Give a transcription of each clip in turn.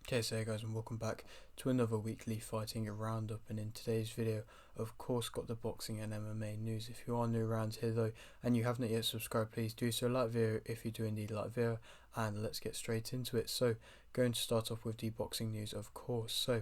Okay, so hey guys, and welcome back to another weekly fighting roundup. And in today's video, of course, got the boxing and MMA news. If you are new around here though, and you haven't yet subscribed, please do so. Like the video if you do indeed like the video, and let's get straight into it. So, going to start off with the boxing news, of course. So,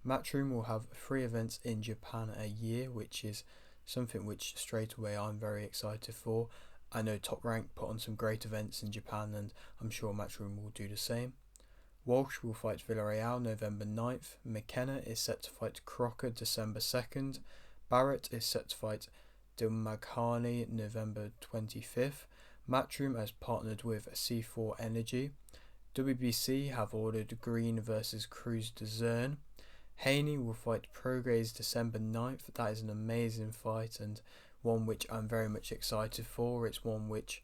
Matchroom will have 3 events in Japan a year, which is something which straight away I'm very excited for. I know Top Rank put on some great events in Japan, and I'm sure Matchroom will do the same. Walsh will fight Villarreal November 9th. McKenna is set to fight Crocker December 2nd. Barrett is set to fight Dilmaghani November 25th. Matchroom has partnered with C4 Energy. WBC have ordered Green vs Cruz de Zern. Haney will fight Prograis December 9th. That is an amazing fight and one which I'm very much excited for. It's one which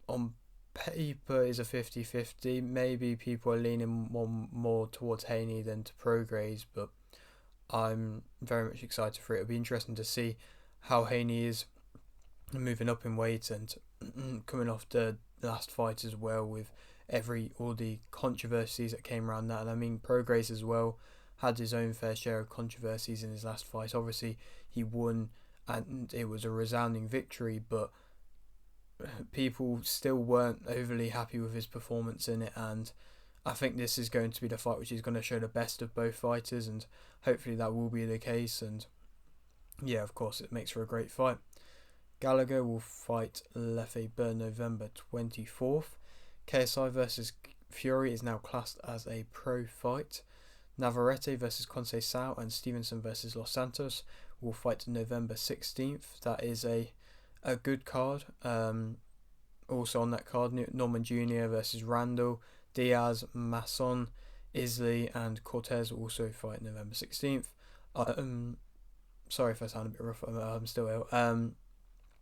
on paper is a 50-50. Maybe people are leaning more towards Haney than to Prograis, but I'm very much excited for it. It'll be interesting to see how Haney is moving up in weight and coming off the last fight as well, with all the controversies that came around that. And I mean, Prograis as well had his own fair share of controversies in his last fight. Obviously he won and it was a resounding victory, but people still weren't overly happy with his performance in it, and I think this is going to be the fight which is going to show the best of both fighters, and hopefully that will be the case. And yeah, of course, it makes for a great fight. Gallagher will fight Lefebvre November 24th. KSI versus Fury is now classed as a pro fight. Navarrete versus Conceição and Stevenson versus Los Santos will fight November 16th. That is a good card. Also on that card, Norman Jr. versus Randall, Diaz, Masson, Isley and Cortez will also fight November 16th. Sorry if I sound a bit rough, I'm still ill.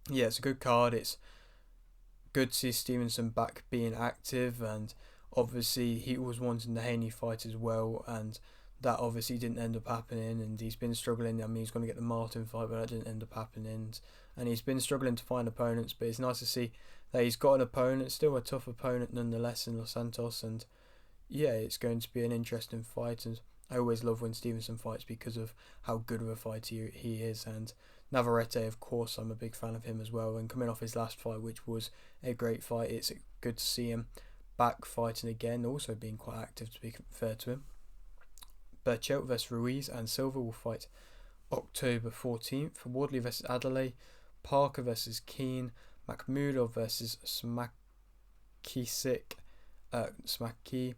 Yeah, it's a good card. It's good to see Stevenson back being active, and obviously he was wanting the Haney fight as well, and that obviously didn't end up happening, and he's been struggling. I mean, he's going to get the Martin fight, but that didn't end up happening, and he's been struggling to find opponents, but it's nice to see that he's got an opponent, still a tough opponent nonetheless, in Los Santos. And yeah, it's going to be an interesting fight, and I always love when Stevenson fights because of how good of a fighter he is. And Navarrete, of course, I'm a big fan of him as well, and coming off his last fight, which was a great fight, it's good to see him back fighting again, also being quite active, to be fair to him. Berchelt vs Ruiz and Silva will fight October 14th. Wardley vs Adelaide, Parker vs Keane, Makhmudov vs Smakisik, Smaki,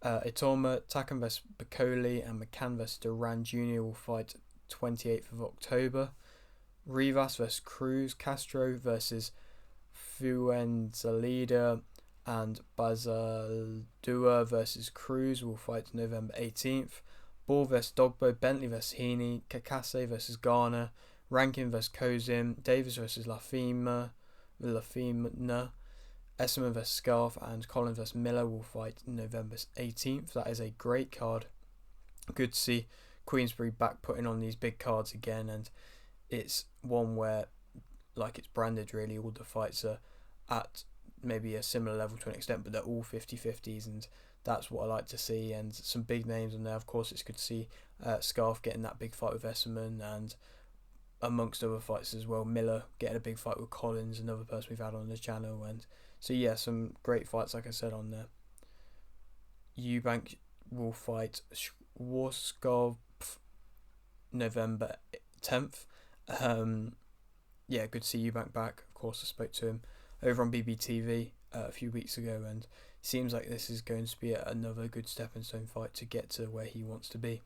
Itoma, Takam vs Bacoli and McCann vs Duran Jr. will fight 28th of October. Rivas vs Cruz, Castro vs Fuenzalida and Bazaldua vs Cruz will fight November 18th. Ball vs Dogbo, Bentley vs Heaney, Kakase vs Garner, Rankin vs Kozim, Davis vs Lafima, Esserman vs Scarf and Collins vs Miller will fight November 18th. That is a great card. Good to see Queensbury back putting on these big cards again, and it's one where, like, it's branded really, all the fights are at maybe a similar level to an extent, but they're all 50-50s, and that's what I like to see. And some big names on there. Of course, it's good to see Scarf getting that big fight with Esserman, and amongst other fights as well, Miller getting a big fight with Collins, another person we've had on the channel. And so yeah, some great fights, like I said, on there. Eubank will fight Schwarzkopf November 10th. Yeah, good to see Eubank back. Of course, I spoke to him over on BBTV a few weeks ago, and it seems like this is going to be another good stepping stone fight to get to where he wants to be.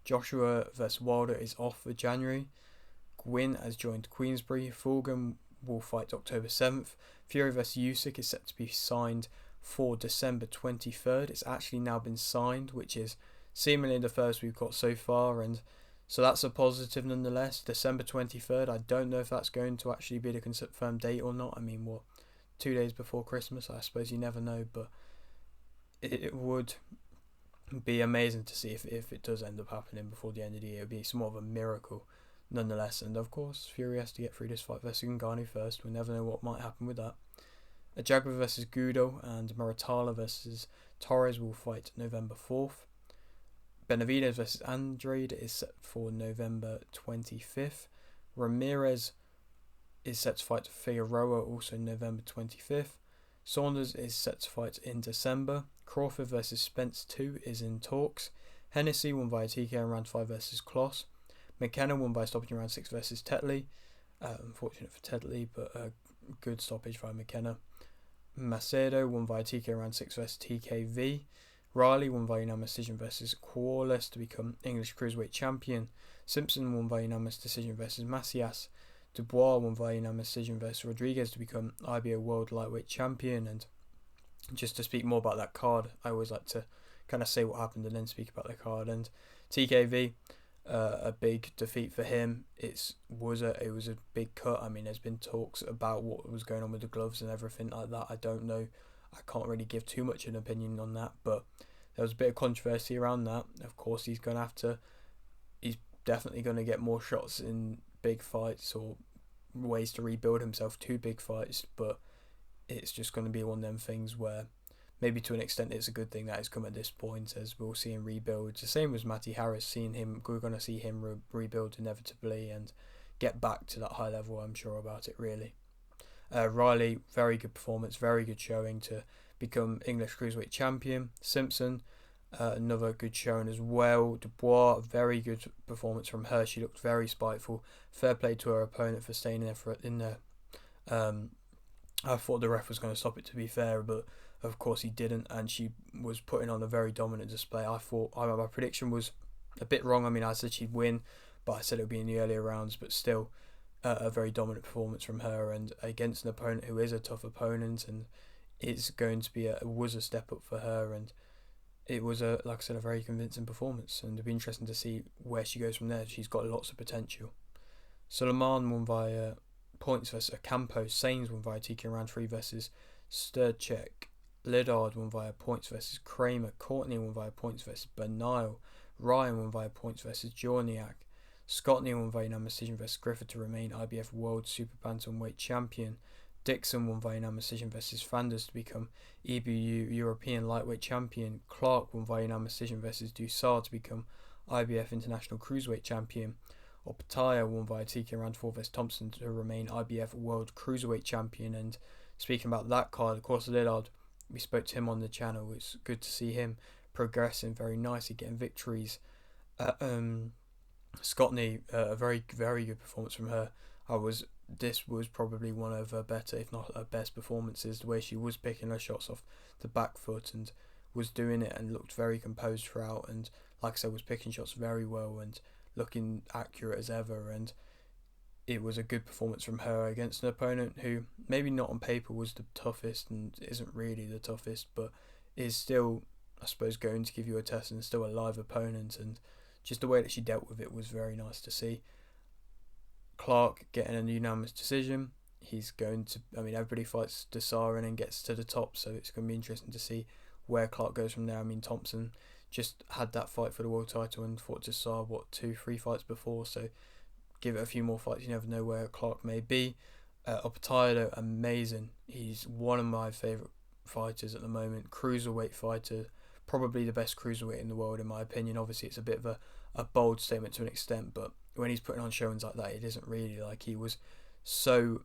Joshua vs Wilder is off for January. Gwynn has joined Queensbury. Fulgham will fight October 7th. Fury vs Usyk is set to be signed for December 23rd. It's actually now been signed, which is seemingly the first we've got so far, and so that's a positive nonetheless. December 23rd, I don't know if that's going to actually be the confirmed date or not. I mean, what, 2 days before Christmas? I suppose you never know, but it would be amazing to see if it does end up happening before the end of the year. It would be somewhat of a miracle nonetheless. And of course, Fury has to get through this fight versus Ngannou first. We never know what might happen with that. Ajagba versus Gudel and Maratala versus Torres will fight November 4th. Benavidez versus Andrade is set for November 25th. Ramirez is set to fight Figueroa also November 25th. Saunders is set to fight in December. Crawford versus Spence 2 is in talks. Hennessy won via TK in round 5 versus Kloss. McKenna won by stoppage in round 6 versus Tetley. Unfortunate for Tetley, but a good stoppage by McKenna. Macedo won via TK in round 6 versus TKV. Riley won via unanimous decision versus Corliss to become English Cruiserweight Champion. Simpson won via unanimous decision versus Macias. Dubois won via unanimous decision versus Rodriguez to become IBO World Lightweight Champion. And just to speak more about that card, I always like to kind of say what happened and then speak about the card. And TKV, a big defeat for him. It was a big cut. I mean, there's been talks about what was going on with the gloves and everything like that. I don't know. I can't really give too much an opinion on that, but there was a bit of controversy around that. Of course, he's definitely going to get more shots in big fights or ways to rebuild himself to big fights, but it's just going to be one of them things where maybe to an extent it's a good thing that he's come at this point, as we'll see him rebuild. It's the same as Matty Harris, we're going to see him rebuild inevitably and get back to that high level. I'm sure about it, really. Riley, very good performance, very good showing to become English Cruiserweight Champion. Simpson, another good showing as well. Dubois, very good performance from her. She looked very spiteful. Fair play to her opponent for staying in there. I thought the ref was going to stop it, to be fair, but of course he didn't, and she was putting on a very dominant display. I thought my prediction was a bit wrong. I mean, I said she'd win, but I said it would be in the earlier rounds, but still a very dominant performance from her, and against an opponent who is a tough opponent, and it's going to be was a step up for her, and it was like I said, a very convincing performance, and it'd be interesting to see where she goes from there. She's got lots of potential. Suleiman won via points versus Ocampo. Sains won via TK in round 3 versus Sturcek. Lidard won via points versus Kramer. Courtney won via points versus Bernal. Ryan won via points versus Jorniak. Scotney won via unanimous decision versus Griffith to remain IBF World Super Bantamweight Champion. Dixon won via unanimous decision versus Fanders to become EBU European Lightweight Champion. Clark won via unanimous decision versus Dussard to become IBF International Cruiserweight Champion. Opataya won via TK in round 4 versus Thompson to remain IBF World Cruiserweight Champion. And speaking about that card, of course, Lillard, we spoke to him on the channel. It's good to see him progressing very nicely, getting victories. Scotney, a very, very good performance from her. This was probably one of her better, if not her best performances, the way she was picking her shots off the back foot and was doing it and looked very composed throughout, and like I said, was picking shots very well and looking accurate as ever. And it was a good performance from her against an opponent who maybe not on paper was the toughest and isn't really the toughest, but is still, I suppose, going to give you a test and still a live opponent, and just the way that she dealt with it was very nice to see. Clark getting a unanimous decision. Everybody fights Desarin and gets to the top, so it's going to be interesting to see where Clark goes from there. I mean, Thompson just had that fight for the world title and fought Desar 2-3 fights before, so give it a few more fights, you never know where Clark may be. Opataya, amazing. He's one of my favourite fighters at the moment. Cruiserweight fighter, probably the best cruiserweight in the world in my opinion. Obviously it's a bit of a bold statement to an extent, but when he's putting on showings like that, it isn't really. Like, he was so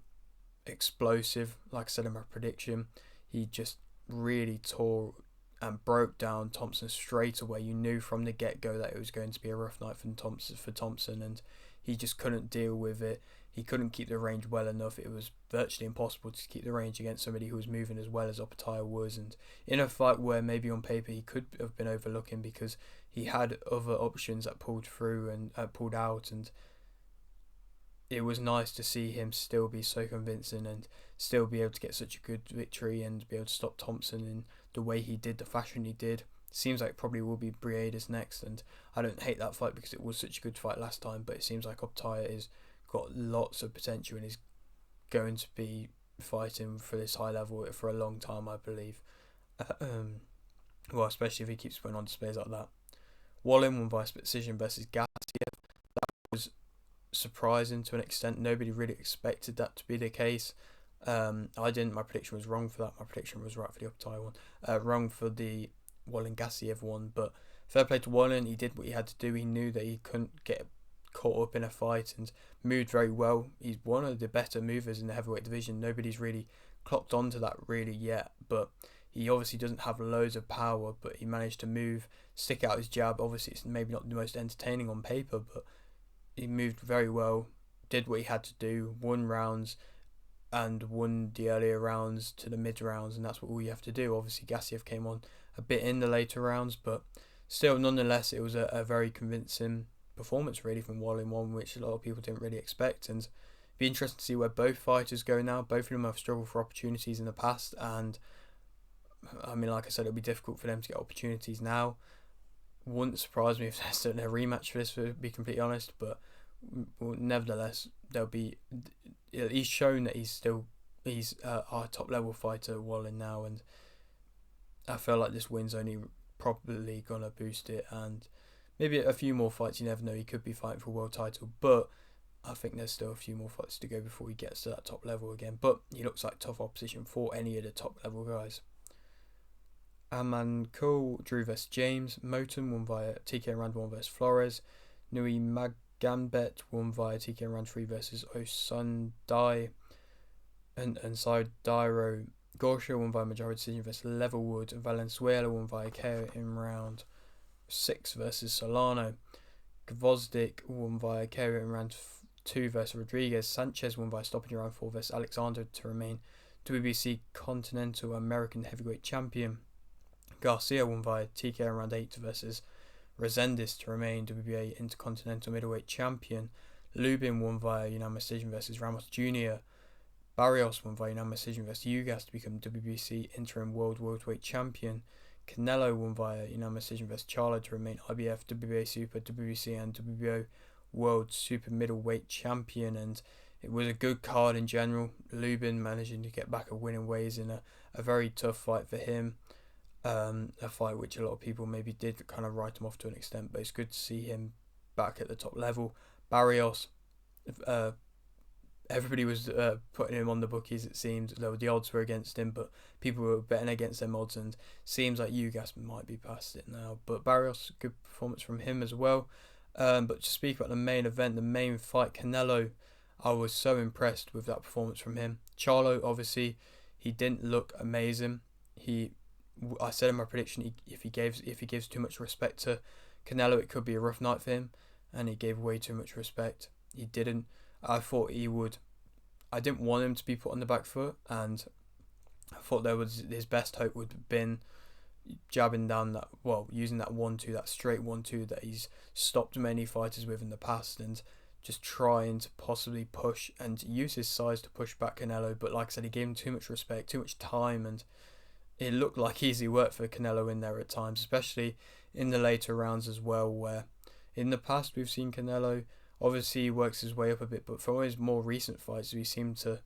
explosive. Like I said in my prediction, he just really tore and broke down Thompson straight away. You knew from the get-go that it was going to be a rough night for Thompson, and he just couldn't deal with it. He couldn't keep the range well enough. It was virtually impossible to keep the range against somebody who was moving as well as Opataya was, and in a fight where maybe on paper he could have been overlooking because he had other options that pulled through and pulled out, and it was nice to see him still be so convincing and still be able to get such a good victory and be able to stop Thompson in the way he did, the fashion he did. Seems like it probably will be Briedis next, and I don't hate that fight because it was such a good fight last time, but it seems like Opataya is got lots of potential and is going to be fighting for this high level for a long time, I believe. Well, especially if he keeps putting on displays like that. Wallin won by split decision versus Gassiev. That was surprising to an extent. Nobody really expected that to be the case. I didn't. My prediction was wrong for that. My prediction was right for the Uptai one. Wrong for the Wallin Gassiev one. But fair play to Wallin. He did what he had to do. He knew that he couldn't get caught up in a fight and moved very well. He's one of the better movers in the heavyweight division. Nobody's really clocked onto that really yet. But he obviously doesn't have loads of power, but he managed to move, stick out his jab. Obviously, it's maybe not the most entertaining on paper, but he moved very well, did what he had to do, won rounds, and won the earlier rounds to the mid rounds, and that's what all you have to do. Obviously, Gassiev came on a bit in the later rounds, but still, nonetheless, it was a very convincing performance, really, from Wallin, one which a lot of people didn't really expect. And it'd be interesting to see where both fighters go now. Both of them have struggled for opportunities in the past, and I mean, like I said, it'll be difficult for them to get opportunities now. Wouldn't surprise me if there's still a rematch for this, to be completely honest, but nevertheless, there'll be. He's shown that he's our top level fighter, Wallin, now, and I feel like this win's only probably gonna boost it, and maybe a few more fights. You never know, he could be fighting for a world title, but I think there's still a few more fights to go before he gets to that top level again. But he looks like tough opposition for any of the top level guys. Amanko drew vs James. Moten won via TKO round 1 vs Flores. Nui Magambet won via TKO round 3 vs Osundai. And Dairo Gorsha won via majority decision vs Levelwood. Valenzuela won via KO in round 6 vs Solano. Gvozdik won via KO in round 2 vs Rodriguez. Sanchez won via stoppage in round 4 vs Alexander to remain WBC Continental American Heavyweight Champion. Garcia won via TKO round 8 versus Resendiz to remain WBA Intercontinental Middleweight Champion. Lubin won via unanimous decision versus Ramos Jr. Barrios won via unanimous decision versus Ugas to become WBC Interim World Welterweight Champion. Canelo won via unanimous decision versus Charlo to remain IBF, WBA Super, WBC and WBO World Super Middleweight Champion. And it was a good card in general. Lubin managing to get back a win in ways in a very tough fight for him. A fight which a lot of people maybe did kind of write him off to an extent, but it's good to see him back at the top level. Barrios, everybody was putting him on the bookies, it seemed, though the odds were against him, but people were betting against them odds, and seems like Ugas might be past it now. But Barrios, good performance from him as well. But to speak about the main event, the main fight, Canelo, I was so impressed with that performance from him. Charlo, obviously, he didn't look amazing. I said in my prediction, if he gives too much respect to Canelo, it could be a rough night for him, and he gave way too much respect. He didn't. I thought he would. I didn't want him to be put on the back foot, and I thought his best hope would have been jabbing down that, using that 1-2, that straight 1-2 that he's stopped many fighters with in the past, and just trying to possibly push and use his size to push back Canelo. But like I said, he gave him too much respect, too much time, and it looked like easy work for Canelo in there at times, especially in the later rounds as well, where in the past we've seen Canelo, obviously he works his way up a bit, but for his more recent fights we seem to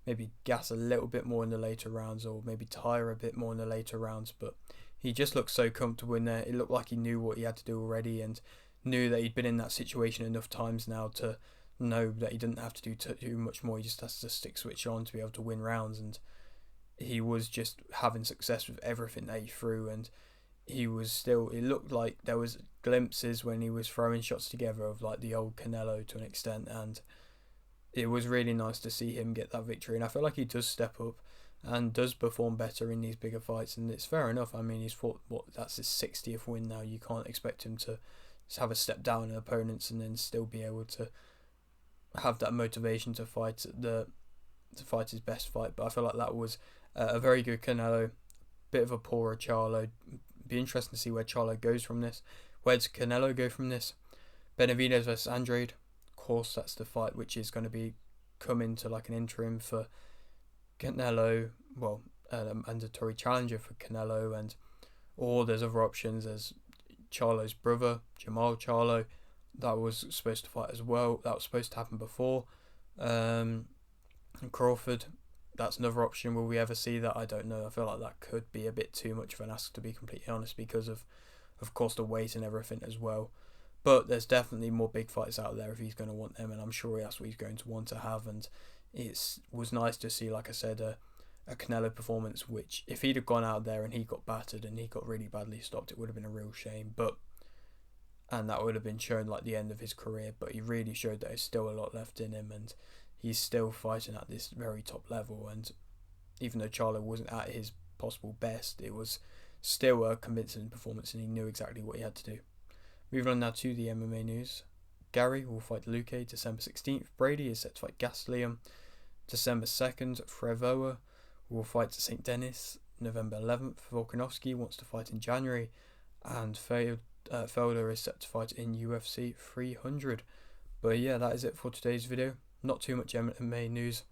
maybe gas a little bit more in the later rounds, or maybe tire a bit more in the later rounds, but he just looked so comfortable in there. It looked like he knew what he had to do already, and knew that he'd been in that situation enough times now to know that he didn't have to do too much more. He just has to stick switch on to be able to win rounds, and he was just having success with everything that he threw. And he was still, it looked like there was glimpses when he was throwing shots together of like the old Canelo to an extent, and it was really nice to see him get that victory. And I feel like he does step up and does perform better in these bigger fights, and it's fair enough. I mean, he's fought, that's his 60th win now. You can't expect him to have a step down in opponents and then still be able to have that motivation to fight his best fight. But I feel like that was a very good Canelo, bit of a poorer Charlo. Be interesting to see where Charlo goes from this. Where does Canelo go from this? Benavidez versus Andrade. Of course, that's the fight which is going to be coming to like an interim for Canelo. Well, a mandatory challenger for Canelo, or there's other options. There's Charlo's brother, Jamal Charlo. That was supposed to fight as well. That was supposed to happen before. And Crawford. That's another option. Will we ever see that? I don't know. I feel like that could be a bit too much of an ask, to be completely honest, because of course, the weight and everything as well. But there's definitely more big fights out there if he's going to want them, and I'm sure that's what he's going to want to have. And it was nice to see, like I said, a Canelo performance, which if he'd have gone out there and he got battered and he got really badly stopped, it would have been a real shame. And that would have been shown like the end of his career. But he really showed that there's still a lot left in him, and he's still fighting at this very top level. And even though Charlo wasn't at his possible best, it was still a convincing performance, and he knew exactly what he had to do. Moving on now to the MMA news. Gary will fight Luque December 16th. Brady is set to fight Gastelum December 2nd. Frevoa will fight St. Denis November 11th. Volkanovski wants to fight in January. And Felder is set to fight in UFC 300. But yeah, that is it for today's video. Not too much MMA news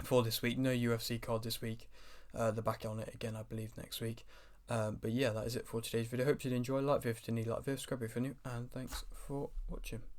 for this week. No UFC card this week. They're back on it again, I believe, next week. But yeah, that is it for today's video. Hope you did enjoy. Like the video if you need, like the video, subscribe if you're new, and thanks for watching.